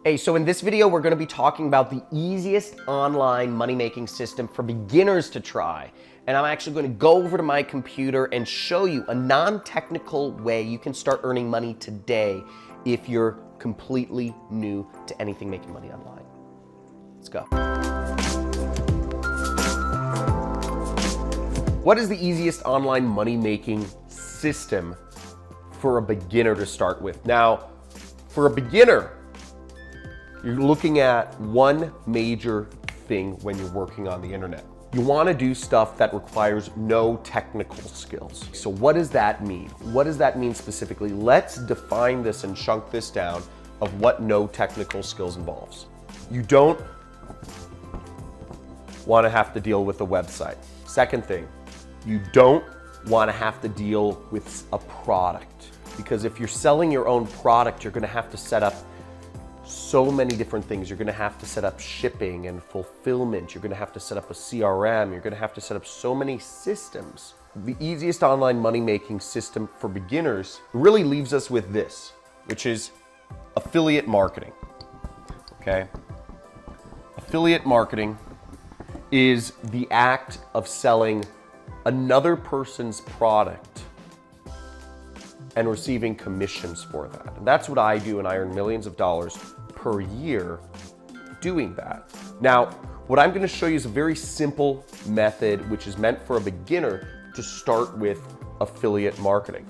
Hey, so in this video, we're gonna be talking about the easiest online money-making system for beginners to try. And I'm actually gonna go over to my computer and show you a non-technical way you can start earning money today if you're completely new to anything making money online. Let's go. What is the easiest online money-making system for a beginner to start with? Now, for a beginner, you're looking at one major thing when you're working on the internet. You want to do stuff that requires no technical skills. So what does that mean? What does that mean specifically? Let's define this and chunk this down of what no technical skills involves. You don't want to have to deal with a website. Second thing, you don't want to have to deal with a product, because if you're selling your own product, you're going to have to set up so many different things. You're going to have to set up shipping and fulfillment. You're going to have to set up a CRM. You're going to have to set up so many systems. The easiest online money-making system for beginners really leaves us with this, which is affiliate marketing. Okay? Affiliate marketing is the act of selling another person's product and receiving commissions for that. And that's what I do, and I earn millions of dollars per year doing that. Now, what I'm gonna show you is a very simple method which is meant for a beginner to start with affiliate marketing.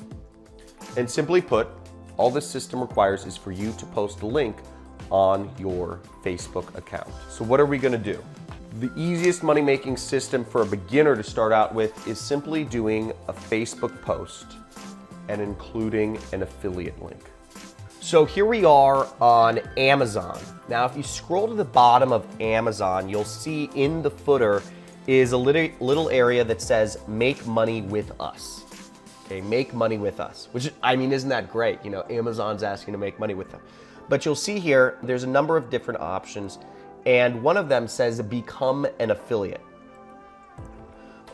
And simply put, all this system requires is for you to post a link on your Facebook account. So what are we gonna do? The easiest money-making system for a beginner to start out with is simply doing a Facebook post and including an affiliate link. So here we are on Amazon. Now, if you scroll to the bottom of Amazon, you'll see in the footer is a little area that says "Make money with us." Okay, make money with us, which, I mean, isn't that great? You know, Amazon's asking to make money with them. But you'll see here, there's a number of different options, and one of them says become an affiliate.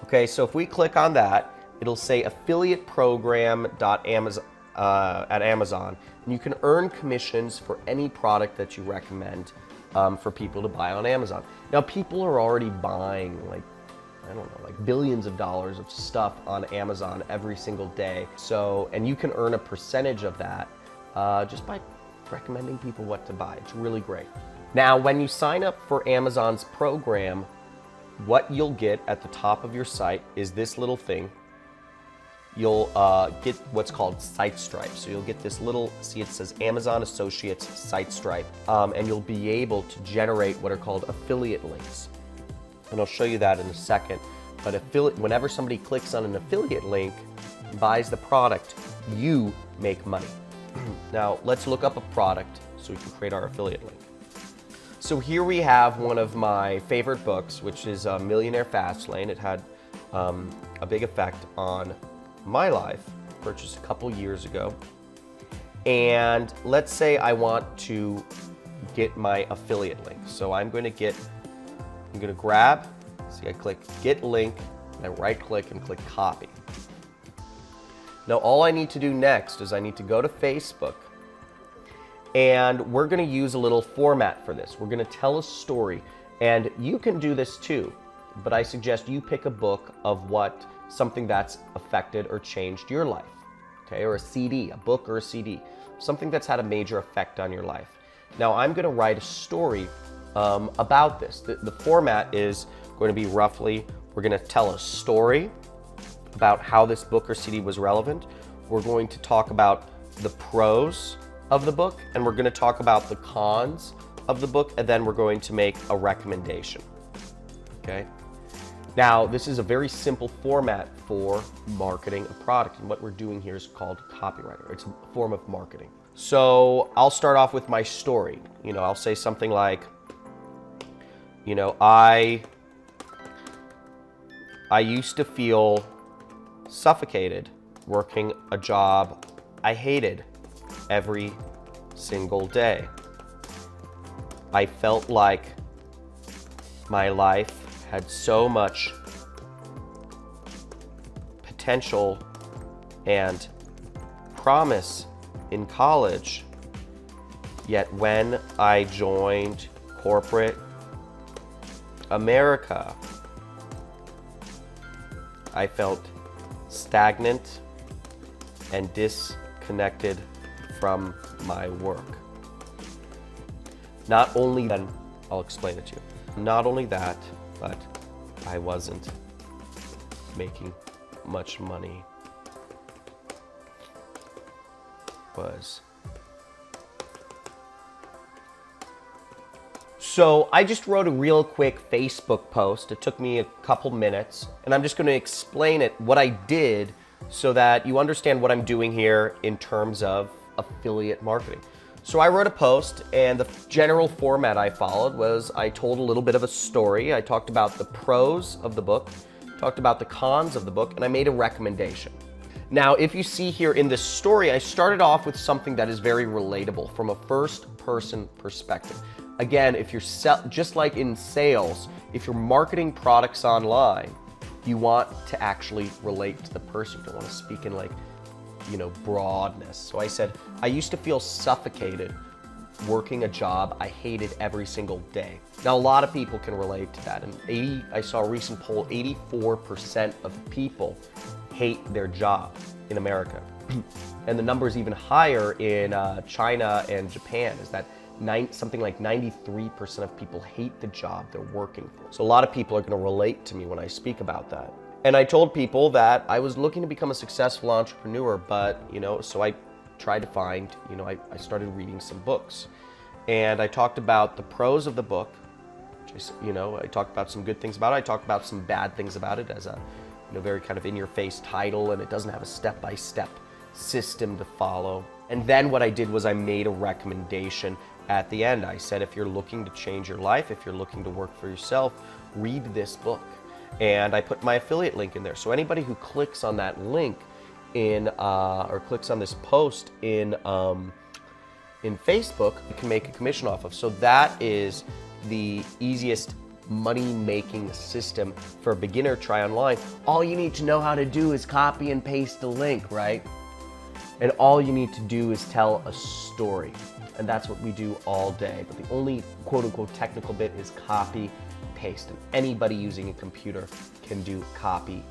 Okay, so if we click on that, it'll say affiliate program at Amazon, and you can earn commissions for any product that you recommend for people to buy on Amazon. Now, people are already buying like billions of dollars of stuff on Amazon every single day. So, and you can earn a percentage of that just by recommending people what to buy. It's really great. Now, when you sign up for Amazon's program, what you'll get at the top of your site is this little thing. You'll get what's called SiteStripe. So you'll get this little, see, it says Amazon Associates SiteStripe, and you'll be able to generate what are called affiliate links. And I'll show you that in a second. But whenever somebody clicks on an affiliate link, buys the product, you make money. Now, let's look up a product so we can create our affiliate link. So here we have one of my favorite books, which is Millionaire Fastlane. It had a big effect on my life, purchased a couple years ago. And let's say I want to get my affiliate link. So I'm going to grab, see, I click get link, and I right click and click copy. Now all I need to do next is I need to go to Facebook, and we're going to use a little format for this. We're going to tell a story, and you can do this too, but I suggest you pick a book of something that's affected or changed your life, okay? Or a CD, a book or a CD, something that's had a major effect on your life. Now, I'm gonna write a story about this. The format is going to be roughly, we're gonna tell a story about how this book or CD was relevant. We're going to talk about the pros of the book, and we're gonna talk about the cons of the book, and then we're going to make a recommendation, okay? Now, this is a very simple format for marketing a product, and what we're doing here is called copywriter. It's a form of marketing. So I'll start off with my story. You know, I'll say something like, you know, I used to feel suffocated working a job I hated every single day. I felt like my life had so much potential and promise in college, Yet when I joined corporate America, I felt stagnant and disconnected from my work. Not only then, I'll explain it to you. Not only that, but I wasn't making much money. So I just wrote a real quick Facebook post. It took me a couple minutes, and I'm just going to explain it, what I did, so that you understand what I'm doing here in terms of affiliate marketing. So I wrote a post, and the general format I followed was I told a little bit of a story. I talked about the pros of the book, talked about the cons of the book, and I made a recommendation. Now, if you see here in this story, I started off with something that is very relatable from a first-person perspective. Again, if you're just like in sales, if you're marketing products online, you want to actually relate to the person. You don't want to speak in like, broadness. So I said, I used to feel suffocated working a job I hated every single day. Now, a lot of people can relate to that. And I saw a recent poll, 84% of people hate their job in America. And the number is even higher in China and Japan, is that something like 93% of people hate the job they're working for. So a lot of people are going to relate to me when I speak about that. And I told people that I was looking to become a successful entrepreneur, but, so I tried to find, I started reading some books. And I talked about the pros of the book. I talked about some good things about it. I talked about some bad things about it as a, very kind of in-your-face title, and it doesn't have a step-by-step system to follow. And then what I did was I made a recommendation at the end. I said, if you're looking to change your life, if you're looking to work for yourself, read this book. And I put my affiliate link in there. So anybody who clicks on that link or clicks on this post in Facebook, you can make a commission off of. So that is the easiest money-making system for a beginner. Try online. All you need to know how to do is copy and paste the link, right? And all you need to do is tell a story. And that's what we do all day. But the only quote-unquote technical bit is copy, paste. And anybody using a computer can do copy.